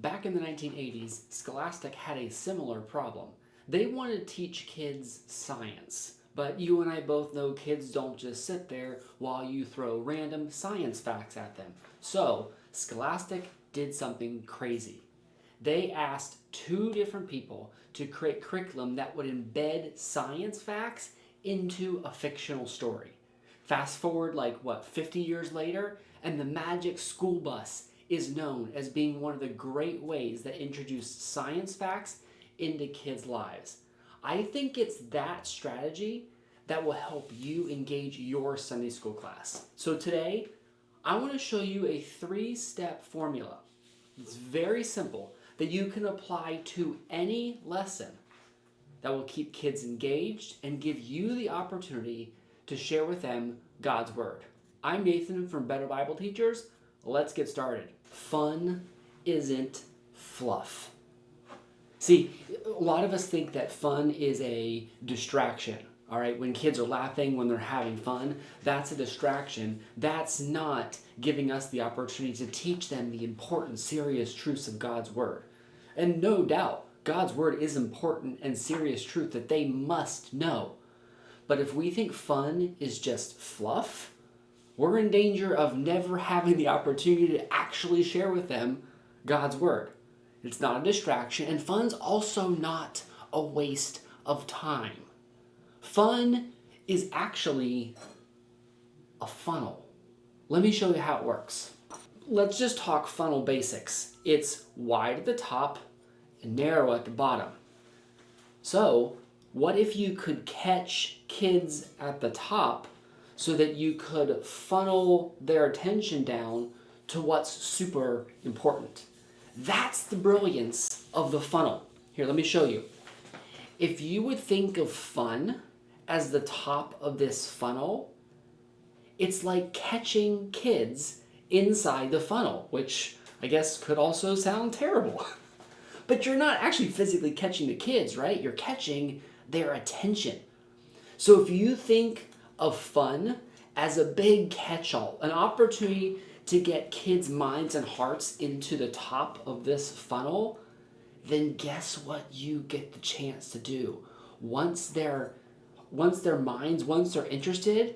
Back in the 1980s, Scholastic had a similar problem. They wanted to teach kids science, but you and I both know kids don't just sit there while you throw random science facts at them. So, Scholastic did something crazy. They asked two different people to create curriculum that would embed science facts into a fictional story. Fast forward 50 years later, and the Magic School Bus is known as being one of the great ways that introduced science facts into kids' lives. I think it's that strategy that will help you engage your Sunday school class. So today, I want to show you a 3-step formula. It's very simple that you can apply to any lesson that will keep kids engaged and give you the opportunity to share with them God's Word. I'm Nathan from Better Bible Teachers. Let's get started. Fun isn't fluff. See, a lot of us think that fun is a distraction. All right, when kids are laughing, when they're having fun, that's a distraction. That's not giving us the opportunity to teach them the important, serious truths of God's Word. And no doubt, God's Word is important and serious truth that they must know. But if we think fun is just fluff, we're in danger of never having the opportunity to actually share with them God's Word. It's not a distraction, and fun's also not a waste of time. Fun is actually a funnel. Let me show you how it works. Let's just talk funnel basics. It's wide at the top and narrow at the bottom. So, what if you could catch kids at the top so that you could funnel their attention down to what's super important? That's the brilliance of the funnel. Here, let me show you. If you would think of fun as the top of this funnel, it's like catching kids inside the funnel, which I guess could also sound terrible. But you're not actually physically catching the kids, right? You're catching their attention. So if you think of fun as a big catch-all, an opportunity to get kids' minds and hearts into the top of this funnel, then guess what you get the chance to do? Once they're interested,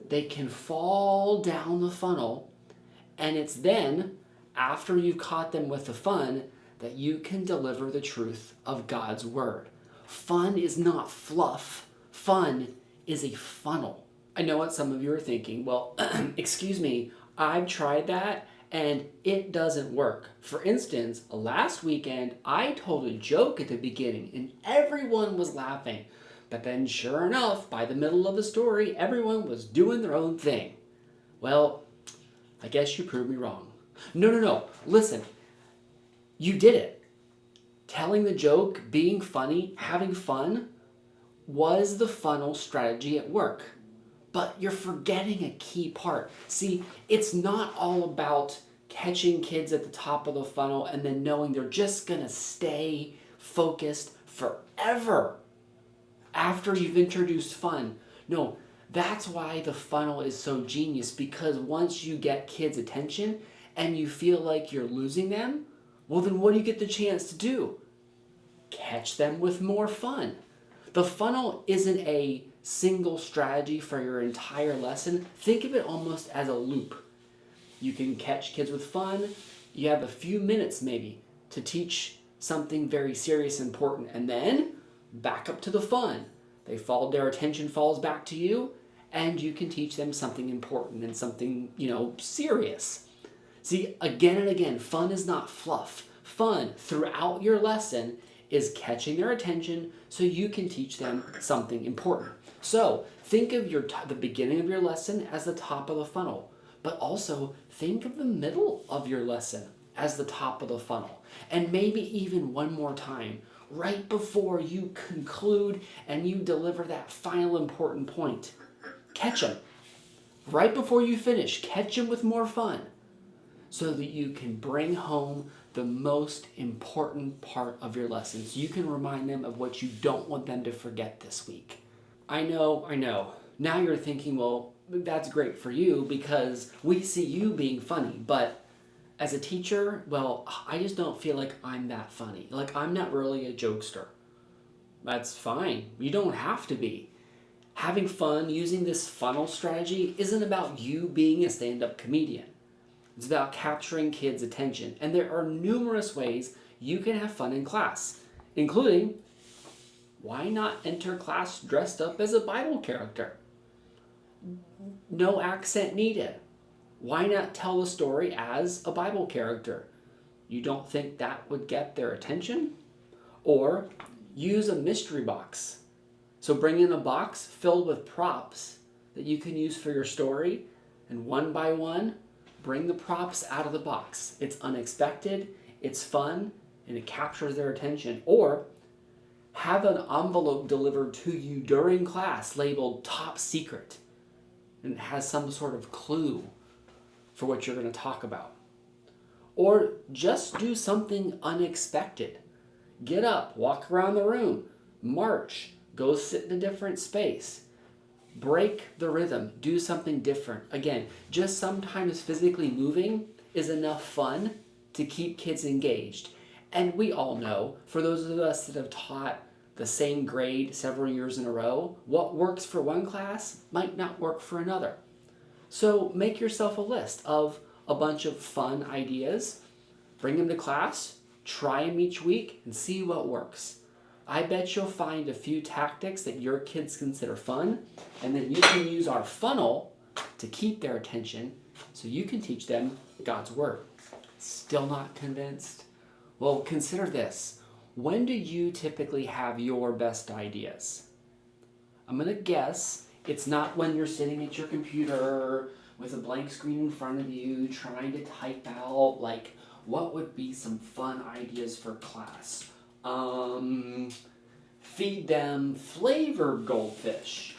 they can fall down the funnel, and it's then, after you've caught them with the fun, that you can deliver the truth of God's Word. Fun is not fluff. Fun is a funnel. I know what some of you are thinking. Well, excuse me, I've tried that and it doesn't work. For instance, last weekend, I told a joke at the beginning and everyone was laughing. But then sure enough, by the middle of the story, everyone was doing their own thing. Well, I guess you proved me wrong. No. Listen, you did it. Telling the joke, being funny, having fun was the funnel strategy at work. But you're forgetting a key part. See, it's not all about catching kids at the top of the funnel and then knowing they're just going to stay focused forever after you've introduced fun. No, that's why the funnel is so genius, because once you get kids' attention and you feel like you're losing them, well, then what do you get the chance to do? Catch them with more fun. The funnel isn't a single strategy for your entire lesson. Think of it almost as a loop. You can catch kids with fun. You have a few minutes maybe to teach something very serious and important, and then back up to the fun. Their attention falls back to you, and you can teach them something important and something, serious. See, again and again, fun is not fluff. Fun throughout your lesson is catching their attention so you can teach them something important. So think of the beginning of your lesson as the top of the funnel, but also think of the middle of your lesson as the top of the funnel. And maybe even one more time, right before you conclude and you deliver that final important point. Catch them. Right before you finish, catch them with more fun so that you can bring home the most important part of your lesson. So you can remind them of what you don't want them to forget this week. I know. Now you're thinking, well, that's great for you because we see you being funny, but As a teacher, well, I just don't feel like I'm that funny. Like, I'm not really a jokester. That's fine. You don't have to be. Having fun using this funnel strategy isn't about you being a stand-up comedian. It's about capturing kids' attention. And there are numerous ways you can have fun in class, including, why not enter class dressed up as a Bible character? No accent needed. Why not tell the story as a Bible character? You don't think that would get their attention? Or use a mystery box. So bring in a box filled with props that you can use for your story, and one by one, bring the props out of the box. It's unexpected, it's fun, and it captures their attention. Or have an envelope delivered to you during class labeled top secret, and it has some sort of clue for what you're going to talk about. Or just do something unexpected. Get up, walk around the room, march, go sit in a different space. Break the rhythm, do something different. Again, just sometimes physically moving is enough fun to keep kids engaged. And we all know, for those of us that have taught the same grade several years in a row, what works for one class might not work for another. So make yourself a list of a bunch of fun ideas, bring them to class, try them each week, and see what works. I bet you'll find a few tactics that your kids consider fun, and then you can use our funnel to keep their attention so you can teach them God's Word. Still not convinced? Well, consider this. When do you typically have your best ideas? I'm going to guess it's not when you're sitting at your computer with a blank screen in front of you trying to type out, like, what would be some fun ideas for class? Feed them flavored goldfish.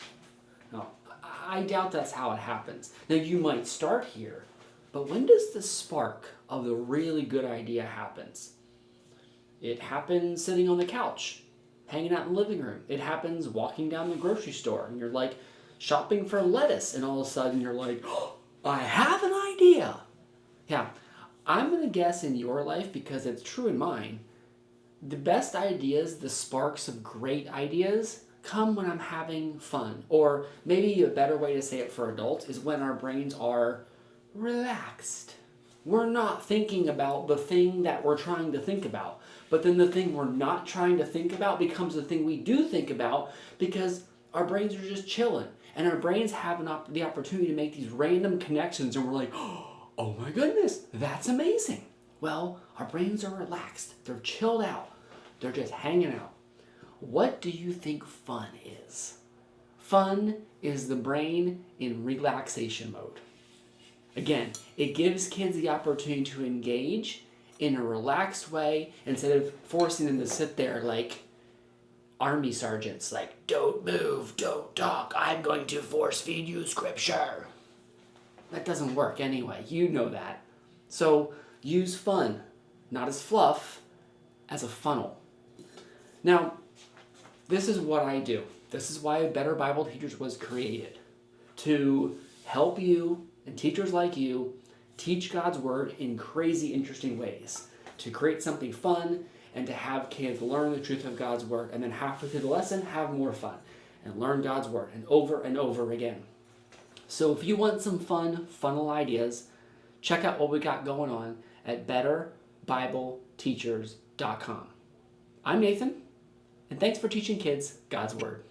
No, I doubt that's how it happens. Now, you might start here, but when does the spark of the really good idea happens? It happens sitting on the couch, hanging out in the living room. It happens walking down the grocery store, and you're like shopping for lettuce, and all of a sudden you're like, oh, I have an idea. Yeah, I'm going to guess in your life, because it's true in mine, the best ideas, the sparks of great ideas, come when I'm having fun. Or maybe a better way to say it for adults is when our brains are relaxed. We're not thinking about the thing that we're trying to think about. But then the thing we're not trying to think about becomes the thing we do think about, because our brains are just chilling. And our brains have the opportunity to make these random connections, and we're like, oh my goodness, that's amazing. Well, our brains are relaxed. They're chilled out. They're just hanging out. What do you think fun is? Fun is the brain in relaxation mode. Again, it gives kids the opportunity to engage in a relaxed way instead of forcing them to sit there like army sergeants, like, don't move, don't talk, I'm going to force feed you scripture. That doesn't work anyway. You know that. So use fun, not as fluff, as a funnel. Now, this is what I do. This is why Better Bible Teachers was created. To help you and teachers like you teach God's Word in crazy, interesting ways. To create something fun and to have kids learn the truth of God's Word, and then halfway through the lesson, have more fun and learn God's Word and over again. So if you want some fun funnel ideas, check out what we got going on at betterbibleteachers.com. I'm Nathan, and thanks for teaching kids God's Word.